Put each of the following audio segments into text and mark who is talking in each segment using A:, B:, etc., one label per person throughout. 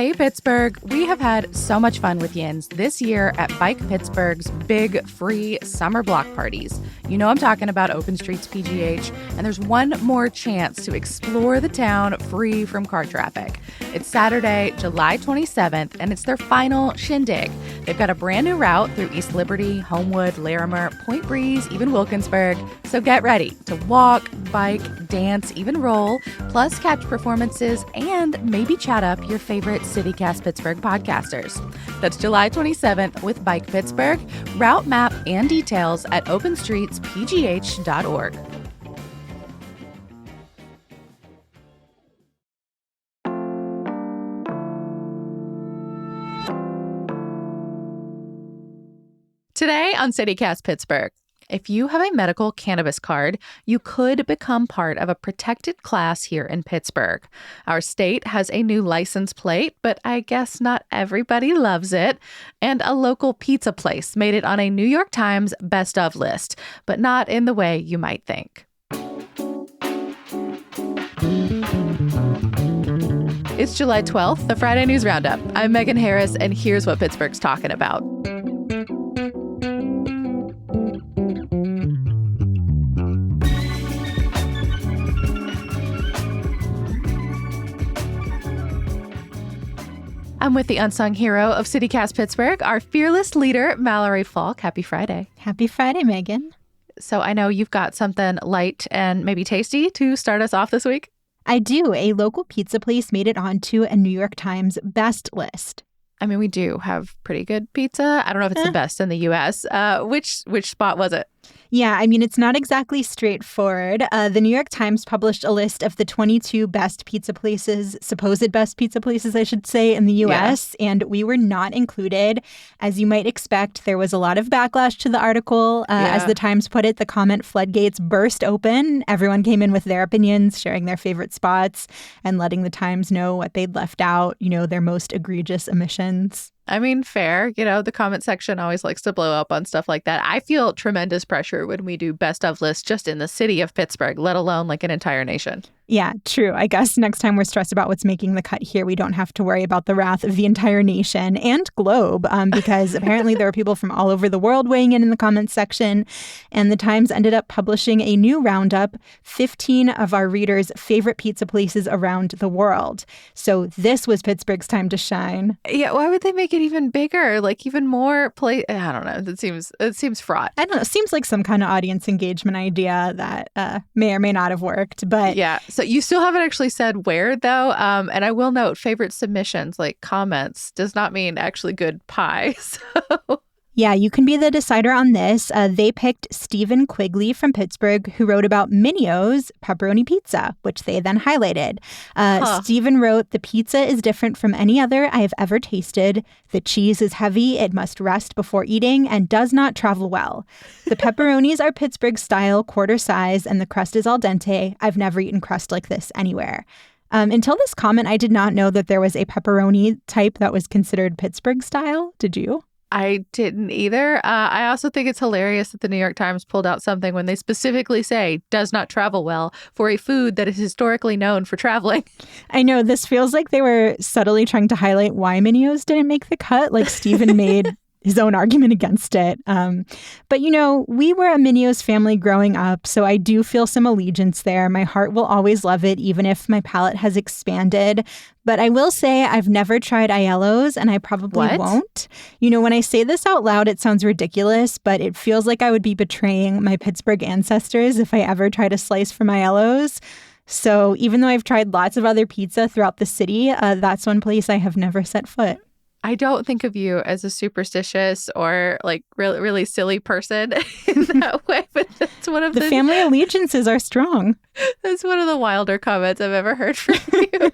A: Hey, Pittsburgh. We have had so much fun with Yins this year at Bike Pittsburgh's big free summer block parties. You know I'm talking about Open Streets PGH, and there's one more chance to explore the town free from car traffic. It's Saturday, July 27th, and it's their final shindig. They've got a brand new route through East Liberty, Homewood, Larimer, Point Breeze, even Wilkinsburg. So get ready to walk, bike, dance, even roll, plus catch performances and maybe chat up your favorite CityCast Pittsburgh podcasters. That's July 27th with Bike Pittsburgh. Route map and details at openstreetspgh.org. Today on CityCast Pittsburgh, if you have a medical cannabis card, you could become part of a protected class here in Pittsburgh. Our state has a new license plate, but I guess not everybody loves it. And a local pizza place made it on a New York Times best of list, but not in the way you might think. It's July 12th, the Friday News Roundup. I'm Megan Harris, and here's what Pittsburgh's talking about. I'm with the unsung hero of CityCast Pittsburgh, our fearless leader, Mallory Falk. Happy Friday.
B: Happy Friday, Megan.
A: So I know you've got something light and maybe tasty to start us off this week.
B: I do. A local pizza place made it onto a New York Times best list.
A: I mean, we do have pretty good pizza. I don't know if it's the best in the U.S. Which spot was it?
B: Yeah, I mean, it's not exactly straightforward. The New York Times published a list of the 22 best pizza places, supposed best pizza places, I should say, in the U.S., and we were not included. As you might expect, there was a lot of backlash to the article. As the Times put it, the comment floodgates burst open. Everyone came in with their opinions, sharing their favorite spots, and letting the Times know what they'd left out, their most egregious omissions.
A: I mean, fair. The comment section always likes to blow up on stuff like that. I feel tremendous pressure when we do best of lists just in the city of Pittsburgh, let alone like an entire nation.
B: Yeah, true. I guess next time we're stressed about what's making the cut here, we don't have to worry about the wrath of the entire nation and globe, because apparently there are people from all over the world weighing in the comments section. And the Times ended up publishing a new roundup, 15 of our readers' favorite pizza places around the world. So this was Pittsburgh's time to shine.
A: Yeah, why would they make it even bigger? Like even more I don't know. It seems fraught.
B: I don't know. It seems like some kind of audience engagement idea that may or may not have worked. But
A: yeah. So you still haven't actually said where, though. And I will note favorite submissions, like comments, does not mean actually good pie. So
B: yeah, you can be the decider on this. They picked Stephen Quigley from Pittsburgh, who wrote about Mineo's pepperoni pizza, which they then highlighted. Stephen wrote, "The pizza is different from any other I have ever tasted. The cheese is heavy, it must rest before eating, and does not travel well. The pepperonis are Pittsburgh style, quarter size, and the crust is al dente. I've never eaten crust like this anywhere." Until this comment, I did not know that there was a pepperoni type that was considered Pittsburgh style. Did you?
A: I didn't either. I also think it's hilarious that the New York Times pulled out something when they specifically say does not travel well for a food that is historically known for traveling.
B: I know, this feels like they were subtly trying to highlight why Mineo's didn't make the cut, like Stephen made his own argument against it. But, we were a Mineo's family growing up, so I do feel some allegiance there. My heart will always love it, even if my palate has expanded. But I will say I've never tried Aiello's, and I probably won't. When I say this out loud, it sounds ridiculous, but it feels like I would be betraying my Pittsburgh ancestors if I ever tried a slice from Aiello's. So even though I've tried lots of other pizza throughout the city, that's one place I have never set foot.
A: I don't think of you as a superstitious or like really silly person in that way, but that's one of
B: the family allegiances are strong.
A: That's one of the wilder comments I've ever heard from you.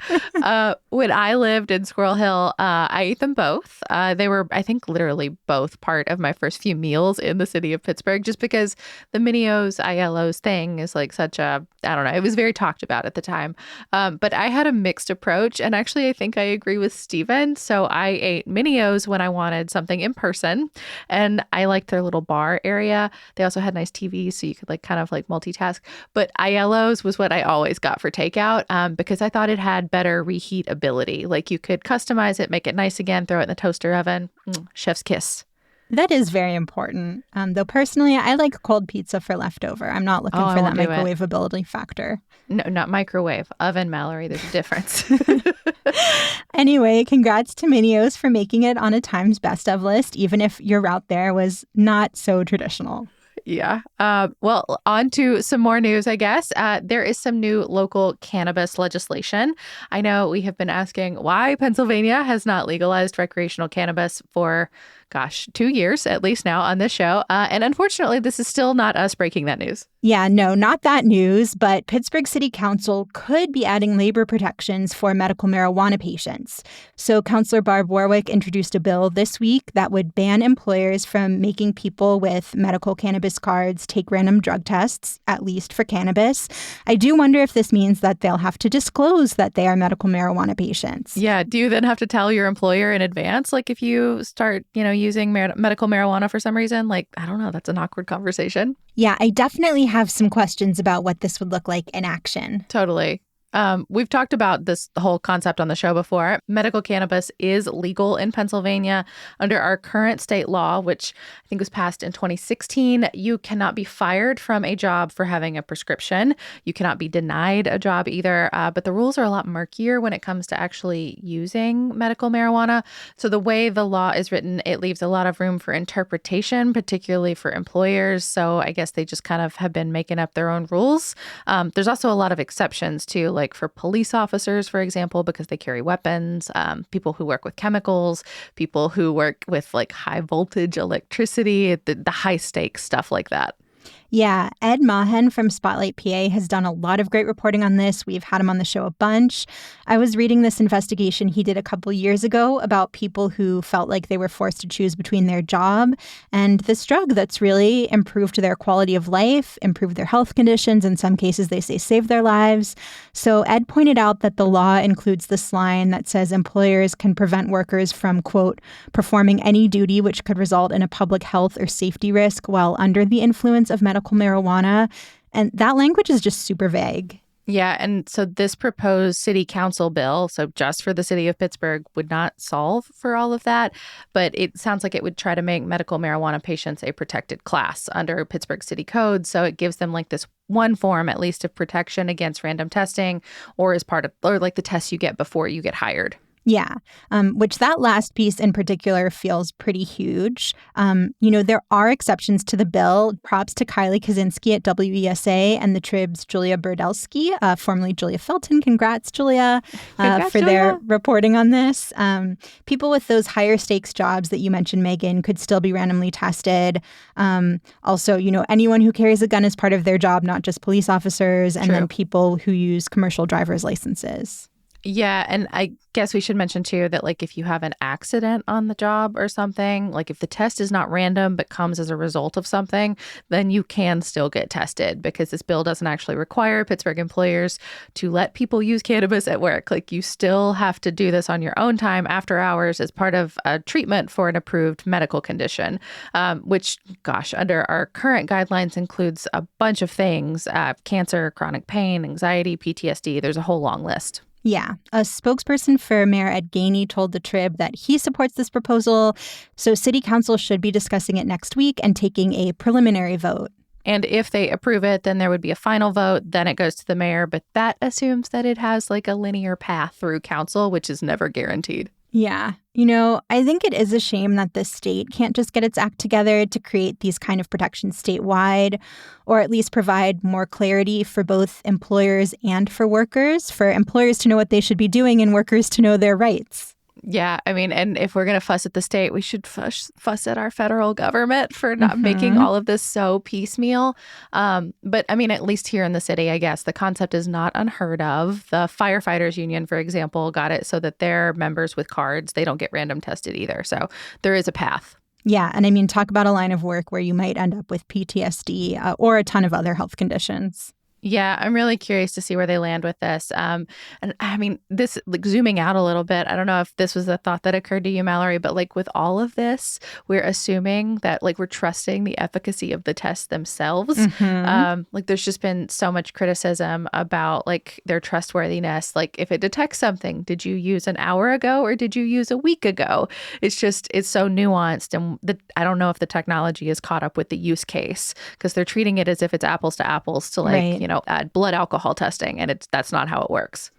A: When I lived in Squirrel Hill, I ate them both. They were, I think, literally both part of my first few meals in the city of Pittsburgh, just because the Mineo's, Aiello's thing is like such a, I don't know, it was very talked about at the time. But I had a mixed approach, and actually I think I agree with Steven. So I ate navigate Mineo's when I wanted something in person. And I liked their little bar area. They also had nice TVs, so you could like kind of like multitask. But Aiello's was what I always got for takeout because I thought it had better reheat ability. Like you could customize it, make it nice again, throw it in the toaster oven. Chef's kiss.
B: That is very important. Though personally, I like cold pizza for leftover. I'm not looking for that microwavability factor.
A: No, not microwave. Oven, Mallory. There's a difference.
B: Anyway, congrats to Mineo's for making it on a Times Best of list, even if your route there was not so traditional.
A: Yeah. Well, on to some more news, I guess. There is some new local cannabis legislation. I know we have been asking why Pennsylvania has not legalized recreational cannabis for, 2 years at least now on this show. And unfortunately, this is still not us breaking that news.
B: Yeah, no, not that news, but Pittsburgh City Council could be adding labor protections for medical marijuana patients. So Councilor Barb Warwick introduced a bill this week that would ban employers from making people with medical cannabis cards take random drug tests, at least for cannabis. I do wonder if this means that they'll have to disclose that they are medical marijuana patients.
A: Yeah. Do you then have to tell your employer in advance? Like if you start, using medical marijuana for some reason, like, I don't know, that's an awkward conversation.
B: Yeah, I definitely have some questions about what this would look like in action.
A: Totally. We've talked about this whole concept on the show before. Medical cannabis is legal in Pennsylvania under our current state law, which I think was passed in 2016. You cannot be fired from a job for having a prescription. You cannot be denied a job either. But the rules are a lot murkier when it comes to actually using medical marijuana. So the way the law is written, it leaves a lot of room for interpretation, particularly for employers. So I guess they just kind of have been making up their own rules. There's also a lot of exceptions too, like for police officers, for example, because they carry weapons, people who work with chemicals, people who work with like high voltage electricity, the high stakes stuff like that.
B: Yeah, Ed Mahen from Spotlight PA has done a lot of great reporting on this. We've had him on the show a bunch. I was reading this investigation he did a couple years ago about people who felt like they were forced to choose between their job and this drug that's really improved their quality of life, improved their health conditions. In some cases, they say saved their lives. So Ed pointed out that the law includes this line that says employers can prevent workers from, quote, performing any duty which could result in a public health or safety risk while under the influence of medical marijuana. And that language is just super vague.
A: Yeah. And so this proposed city council bill, so just for the city of Pittsburgh, would not solve for all of that. But it sounds like it would try to make medical marijuana patients a protected class under Pittsburgh city code. So it gives them like this one form, at least, of protection against random testing or as part of, or like the tests you get before you get hired.
B: Yeah, which that last piece in particular feels pretty huge. There are exceptions to the bill. Props to Kylie Kaczynski at WESA and the Trib's Julia Berdelsky, formerly Julia Felton. Congrats, Julia, for their reporting on this. People with those higher stakes jobs that you mentioned, Megan, could still be randomly tested. Also, anyone who carries a gun is part of their job, not just police officers, and then people who use commercial driver's licenses.
A: Yeah. And I guess we should mention, too, that like if you have an accident on the job or something, like if the test is not random but comes as a result of something, then you can still get tested because this bill doesn't actually require Pittsburgh employers to let people use cannabis at work. Like you still have to do this on your own time after hours as part of a treatment for an approved medical condition, which, under our current guidelines includes a bunch of things, cancer, chronic pain, anxiety, PTSD. There's a whole long list.
B: Yeah. A spokesperson for Mayor Ed Gainey told the Trib that he supports this proposal, so City Council should be discussing it next week and taking a preliminary vote.
A: And if they approve it, then there would be a final vote. Then it goes to the mayor, but that assumes that it has like a linear path through council, which is never guaranteed.
B: Yeah. I think it is a shame that the state can't just get its act together to create these kind of protections statewide, or at least provide more clarity for both employers and for workers, for employers to know what they should be doing and workers to know their rights.
A: Yeah, I mean, and if we're going to fuss at the state, we should fuss at our federal government for not making all of this so piecemeal. But I mean, at least here in the city, I guess the concept is not unheard of. The firefighters union, for example, got it so that their members with cards, they don't get random tested either. So there is a path.
B: Yeah. And I mean, talk about a line of work where you might end up with PTSD or a ton of other health conditions.
A: Yeah, I'm really curious to see where they land with this. And I mean, this, like, zooming out a little bit, I don't know if this was a thought that occurred to you, Mallory, but like with all of this, we're assuming that like we're trusting the efficacy of the tests themselves. Like there's just been so much criticism about like their trustworthiness. Like if it detects something, did you use an hour ago or did you use a week ago? It's so nuanced. And I don't know if the technology is caught up with the use case because they're treating it as if it's apples to apples to like,
B: Right.
A: add blood alcohol testing. And that's not how it works.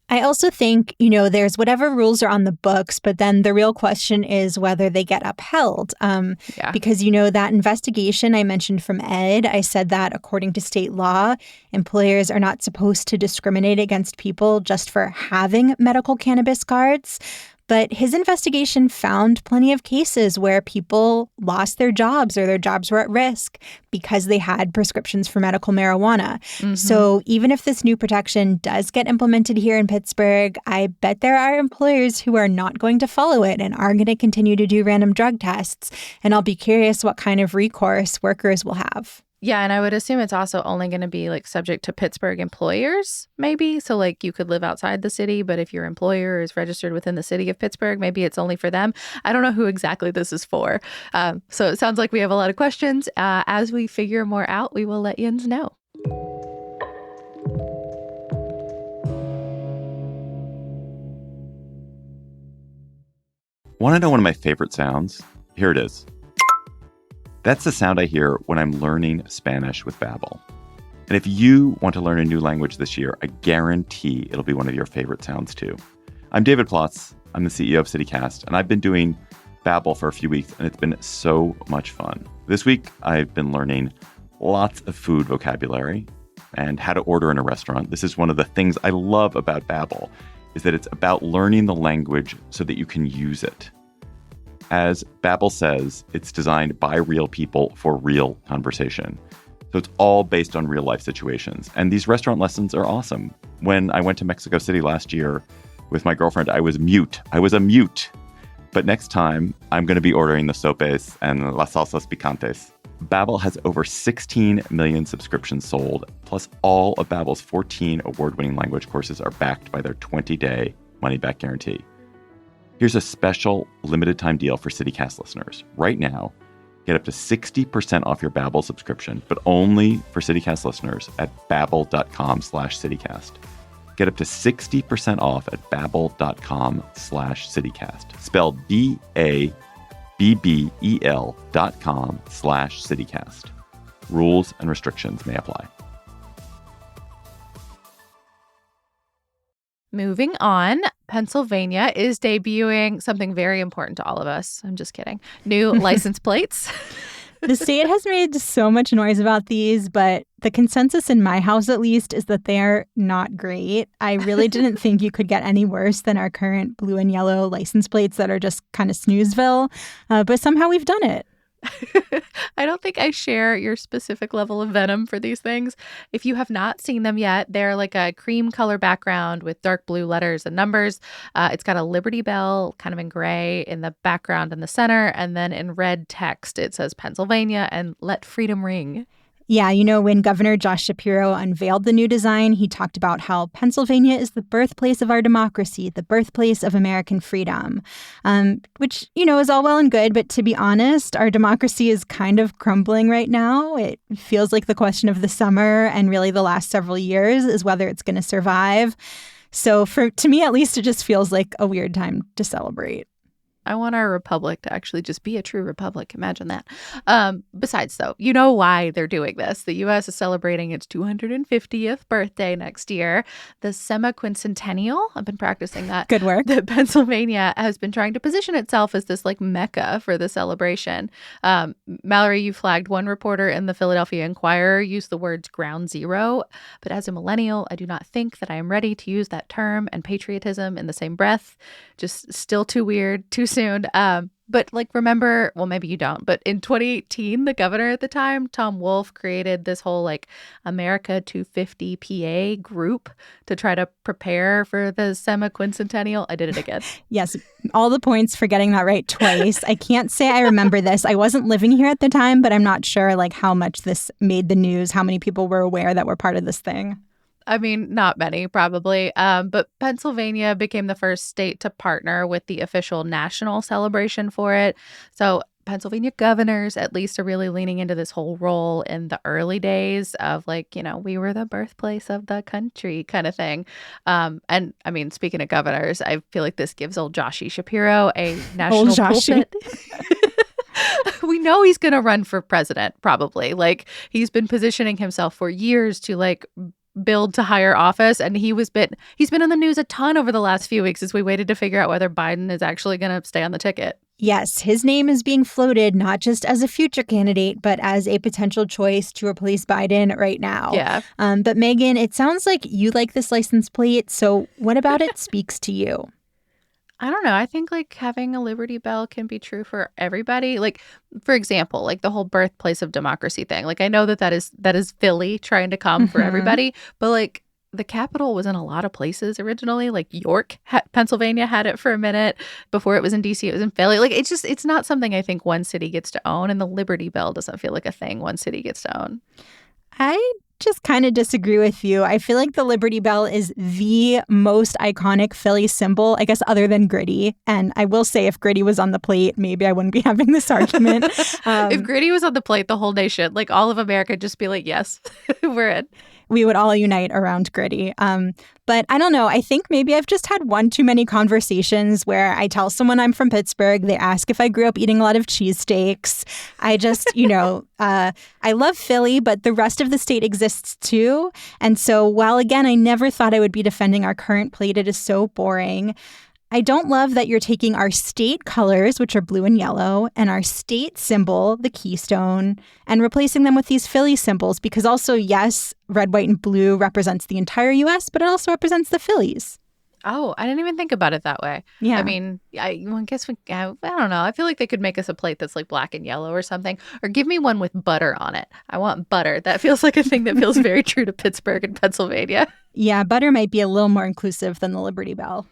B: I also think, there's whatever rules are on the books, but then the real question is whether they get upheld.
A: Yeah.
B: Because, that investigation I mentioned from Ed, I said that according to state law, employers are not supposed to discriminate against people just for having medical cannabis cards. But his investigation found plenty of cases where people lost their jobs or their jobs were at risk because they had prescriptions for medical marijuana. So even if this new protection does get implemented here in Pittsburgh, I bet there are employers who are not going to follow it and are going to continue to do random drug tests. And I'll be curious what kind of recourse workers will have.
A: Yeah, and I would assume it's also only going to be like subject to Pittsburgh employers, maybe. So like you could live outside the city, but if your employer is registered within the city of Pittsburgh, maybe it's only for them. I don't know who exactly this is for. So it sounds like we have a lot of questions. As we figure more out, we will let yins know.
C: Want to know one of my favorite sounds? Here it is. That's the sound I hear when I'm learning Spanish with Babbel. And if you want to learn a new language this year, I guarantee it'll be one of your favorite sounds too. I'm David Plotz. I'm the CEO of CityCast, and I've been doing Babbel for a few weeks, and it's been so much fun. This week, I've been learning lots of food vocabulary and how to order in a restaurant. This is one of the things I love about Babbel, is that it's about learning the language so that you can use it. As Babbel says, it's designed by real people for real conversation. So it's all based on real life situations. And these restaurant lessons are awesome. When I went to Mexico City last year with my girlfriend, I was mute. But next time, I'm going to be ordering the sopes and las salsas picantes. Babbel has over 16 million subscriptions sold, plus all of Babbel's 14 award-winning language courses are backed by their 20-day money-back guarantee. Here's a special limited time deal for CityCast listeners. Right now, get up to 60% off your Babbel subscription, but only for CityCast listeners at babbel.com/CityCast. Get up to 60% off at babbel.com/CityCast. Spelled BABBEL.com/CityCast. Rules and restrictions may apply.
A: Moving on, Pennsylvania is debuting something very important to all of us. I'm just kidding. New license plates.
B: The state has made so much noise about these, but the consensus in my house, at least, is that they're not great. I really didn't think you could get any worse than our current blue and yellow license plates that are just kind of snoozeville, but somehow we've done it.
A: I don't think I share your specific level of venom for these things. If you have not seen them yet, they're like a cream color background with dark blue letters and numbers. It's got a Liberty Bell kind of in gray in the background in the center. And then in red text, it says Pennsylvania and Let Freedom Ring.
B: Yeah, when Governor Josh Shapiro unveiled the new design, he talked about how Pennsylvania is the birthplace of our democracy, the birthplace of American freedom, which, is all well and good. But to be honest, our democracy is kind of crumbling right now. It feels like the question of the summer and really the last several years is whether it's going to survive. So to me, at least, it just feels like a weird time to celebrate.
A: I want our republic to actually just be a true republic. Imagine that. Besides, though, you know why they're doing this. The U.S. is celebrating its 250th birthday next year, the semi-quincentennial. I've been practicing that.
B: Good work.
A: That Pennsylvania has been trying to position itself as this like mecca for the celebration. Mallory, you flagged one reporter in the Philadelphia Inquirer used the words ground zero. But as a millennial, I do not think that I am ready to use that term and patriotism in the same breath. Just still too weird, too soon. But like, remember, well, maybe you don't, but in 2018, the governor at the time, Tom Wolf, created this whole like America 250 PA group to try to prepare for the semi-quincentennial. I did it again.
B: Yes, all the points for getting that right twice. I can't say I remember this. I wasn't living here at the time, but I'm not sure like how much this made the news, how many people were aware that we're part of this thing.
A: I mean, not many, probably. But Pennsylvania became the first state to partner with the official national celebration for it. So Pennsylvania governors, at least, are really leaning into this whole role in the early days of like, we were the birthplace of the country kind of thing. And I mean, speaking of governors, I feel like this gives old Joshi Shapiro a national pulpit. We know he's going to run for president, probably. Like, he's been positioning himself for years to like build to higher office, and he's been in the news a ton over the last few weeks as we waited to figure out whether Biden is actually going to stay on the ticket.
B: Yes, his name is being floated not just as a future candidate, but as a potential choice to replace Biden right now.
A: Yeah.
B: But Megan, it sounds like you like this license plate. So what about it speaks to you?
A: I don't know. I think like having a Liberty Bell can be true for everybody. Like, for example, like the whole birthplace of democracy thing. Like, I know that is Philly trying to come for everybody, but like the capital was in a lot of places originally. Like York, Pennsylvania had it for a minute. Before it was in DC, it was in Philly. Like, it's not something I think one city gets to own, and the Liberty Bell doesn't feel like a thing one city gets to own.
B: I just kind of disagree with you. I feel like the Liberty Bell is the most iconic Philly symbol, I guess, other than Gritty. And I will say, if Gritty was on the plate, maybe I wouldn't be having this argument.
A: If Gritty was on the plate, the whole nation, like all of America, would just be like, yes, we're in.
B: We would all unite around Gritty. But I don't know. I think maybe I've just had one too many conversations where I tell someone I'm from Pittsburgh. They ask if I grew up eating a lot of cheesesteaks. I just, I love Philly, but the rest of the state exists too. And so while, again, I never thought I would be defending our current plate, it is so boring. I don't love that you're taking our state colors, which are blue and yellow, and our state symbol, the keystone, and replacing them with these Philly symbols because also, yes, red, white, and blue represents the entire U.S., but it also represents the Phillies.
A: Oh, I didn't even think about it that way.
B: Yeah.
A: I mean, I guess I don't know. I feel like they could make us a plate that's like black and yellow or something, or give me one with butter on it. I want butter. That feels like a thing that feels very true to Pittsburgh and Pennsylvania.
B: Yeah, butter might be a little more inclusive than the Liberty Bell.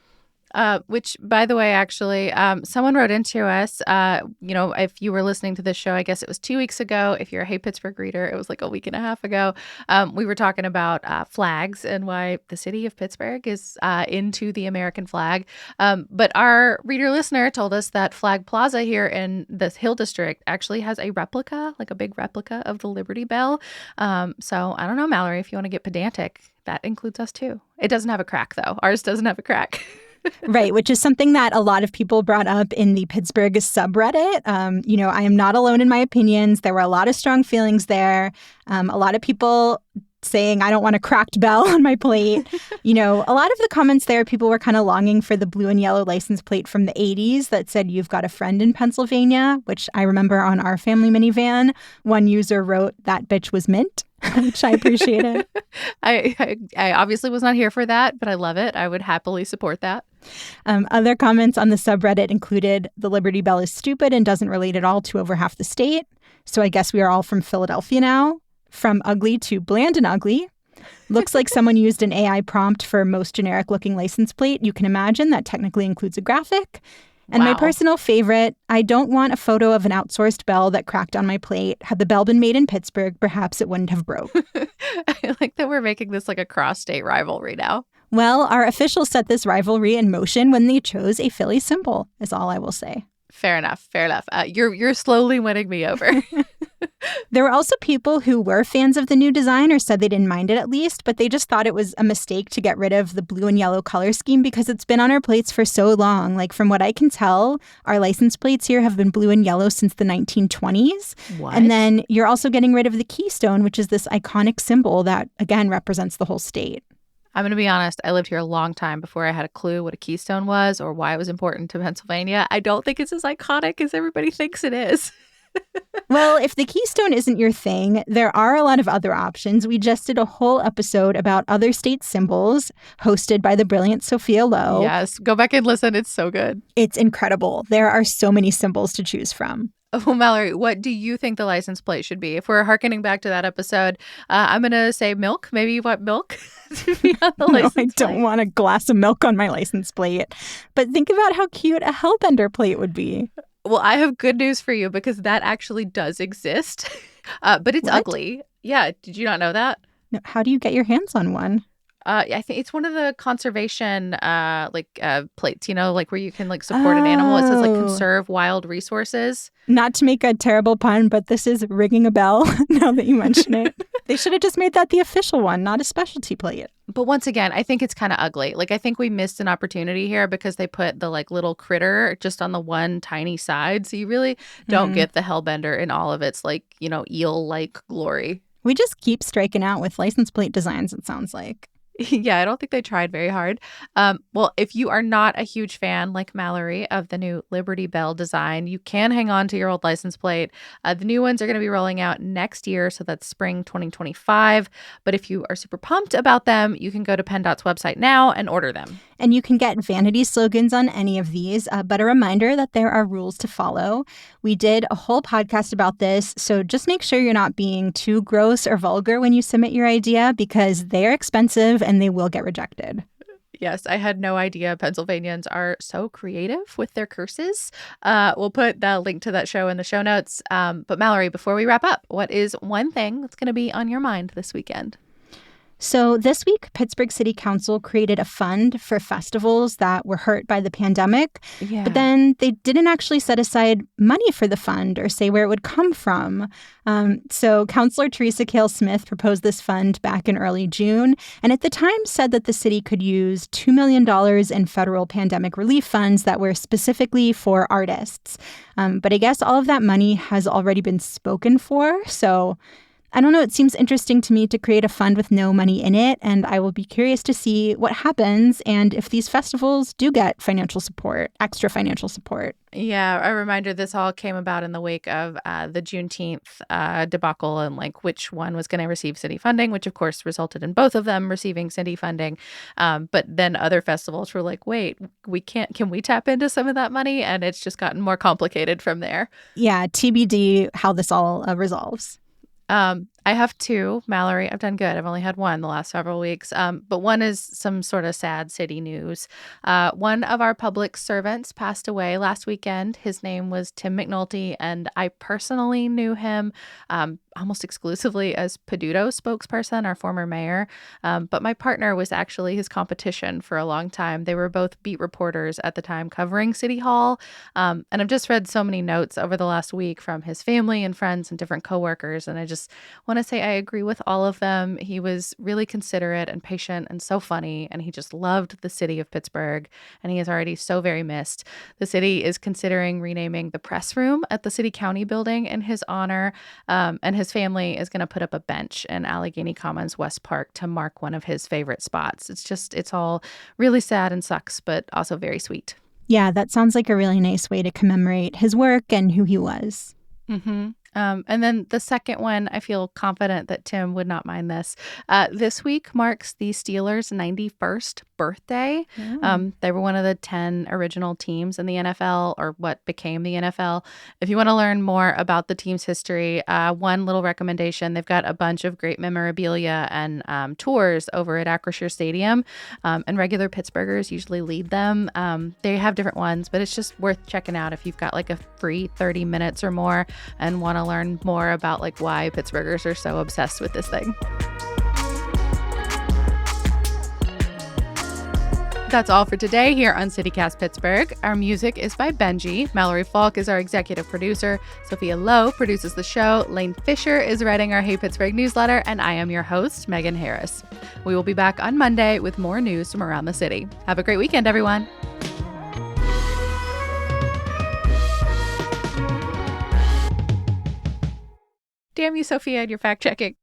A: Which, by the way, actually, someone wrote into us, if you were listening to this show, I guess it was 2 weeks ago. If you're a Hey Pittsburgh reader, it was like a week and a half ago. We were talking about flags and why the city of Pittsburgh is into the American flag. But our reader listener told us that Flag Plaza here in the Hill District actually has a replica, like a big replica of the Liberty Bell. So I don't know, Mallory, if you want to get pedantic, that includes us too. It doesn't have a crack, though. Ours doesn't have a crack.
B: Right, which is something that a lot of people brought up in the Pittsburgh subreddit. I am not alone in my opinions. There were a lot of strong feelings there. A lot of people saying, I don't want a cracked bell on my plate. A lot of the comments there, people were kind of longing for the blue and yellow license plate from the 80s that said, "You've got a friend in Pennsylvania," which I remember on our family minivan, one user wrote, "That bitch was mint." Which I appreciated.
A: I obviously was not here for that, but I love it. I would happily support that.
B: Other comments on the subreddit included, "The Liberty Bell is stupid and doesn't relate at all to over half the state. So I guess we are all from Philadelphia now. From ugly to bland and ugly. Looks like someone used an AI prompt for most generic looking license plate you can imagine. That technically includes a graphic. And my personal favorite, I don't want a photo of an outsourced bell that cracked on my plate. Had the bell been made in Pittsburgh, perhaps it wouldn't have broke."
A: I like that we're making this like a cross-state rivalry now.
B: Well, our officials set this rivalry in motion when they chose a Philly symbol, is all I will say.
A: Fair enough. You're slowly winning me over.
B: There were also people who were fans of the new design or said they didn't mind it at least, but they just thought it was a mistake to get rid of the blue and yellow color scheme because it's been on our plates for so long. Like, from what I can tell, our license plates here have been blue and yellow since the 1920s.
A: What?
B: And then you're also getting rid of the keystone, which is this iconic symbol that, again, represents the whole state.
A: I'm going to be honest. I lived here a long time before I had a clue what a keystone was or why it was important to Pennsylvania. I don't think it's as iconic as everybody thinks it is.
B: Well, if the Keystone isn't your thing, there are a lot of other options. We just did a whole episode about other state symbols, hosted by the brilliant Sophia Lowe.
A: Yes, go back and listen. It's so good.
B: It's incredible. There are so many symbols to choose from.
A: Oh, Mallory, what do you think the license plate should be? If we're hearkening back to that episode, I'm going to say milk. Maybe you want milk to be on the license plate?
B: No, I don't want a glass of milk on my license plate. But think about how cute a Hellbender plate would be.
A: Well, I have good news for you because that actually does exist, but it's ugly. Yeah. Did you not know that?
B: No, how do you get your hands on one?
A: I think it's one of the conservation plates, like where you can support an animal. It says conserve wild resources.
B: Not to make a terrible pun, but this is ringing a bell now that you mention it. They should have just made that the official one, not a specialty plate.
A: But once again, I think it's kind of ugly. I think we missed an opportunity here because they put the little critter just on the one tiny side. So you really don't get the Hellbender in all of its eel-like glory.
B: We just keep striking out with license plate designs, it sounds like.
A: Yeah, I don't think they tried very hard. Well, if you are not a huge fan, like Mallory, of the new Liberty Bell design, you can hang on to your old license plate. The new ones are going to be rolling out next year, so that's spring 2025. But if you are super pumped about them, you can go to PennDOT's website now and order them.
B: And you can get vanity slogans on any of these, but a reminder that there are rules to follow. We did a whole podcast about this, so just make sure you're not being too gross or vulgar when you submit your idea because they are expensive and they will get rejected.
A: Yes, I had no idea Pennsylvanians are so creative with their curses. We'll put the link to that show in the show notes. But Mallory, before we wrap up, what is one thing that's going to be on your mind this weekend?
B: So this week, Pittsburgh City Council created a fund for festivals that were hurt by the pandemic.
A: Yeah.
B: But then they didn't actually set aside money for the fund or say where it would come from. So Councilor Teresa Cale Smith proposed this fund back in early June, and at the time said that the city could use $2 million in federal pandemic relief funds that were specifically for artists. But I guess all of that money has already been spoken for, so I don't know, it seems interesting to me to create a fund with no money in it, and I will be curious to see what happens and if these festivals do get financial support, extra financial support.
A: Yeah, a reminder, this all came about in the wake of the Juneteenth debacle and which one was going to receive city funding, which of course resulted in both of them receiving city funding. But then other festivals were like, wait, can we tap into some of that money? And it's just gotten more complicated from there.
B: Yeah, TBD how this all resolves.
A: I have two, Mallory. I've done good. I've only had one the last several weeks. But one is some sort of sad city news. One of our public servants passed away last weekend. His name was Tim McNulty, and I personally knew him almost exclusively as Peduto spokesperson, our former mayor. But my partner was actually his competition for a long time. They were both beat reporters at the time covering City Hall. And I've just read so many notes over the last week from his family and friends and different coworkers. And I just want to say I agree with all of them. He was really considerate and patient and so funny. And he just loved the city of Pittsburgh. And he is already so very missed. The city is considering renaming the press room at the City County building in his honor. And his family is going to put up a bench in Allegheny Commons West Park to mark one of his favorite spots. It's all really sad and sucks, but also very sweet.
B: Yeah, that sounds like a really nice way to commemorate his work and who he was.
A: Mm-hmm. And then the second one, I feel confident that Tim would not mind this. This week marks the Steelers' 91st birthday. They were one of the 10 original teams in the NFL, or what became the NFL. If you want to learn more about the team's history, one little recommendation, they've got a bunch of great memorabilia and tours over at Acrisure Stadium, and regular Pittsburghers usually lead them. They have different ones, but it's just worth checking out if you've got a free 30 minutes or more and want to learn more about why Pittsburghers are so obsessed with this thing. That's all for today here on CityCast Pittsburgh. Our music is by Benji. Mallory Falk is our executive producer. Sophia Lowe produces the show. Lane Fisher is writing our Hey Pittsburgh newsletter. And I am your host, Megan Harris. We will be back on Monday with more news from around the city. Have a great weekend, everyone. Damn you, Sophia, and your fact checking.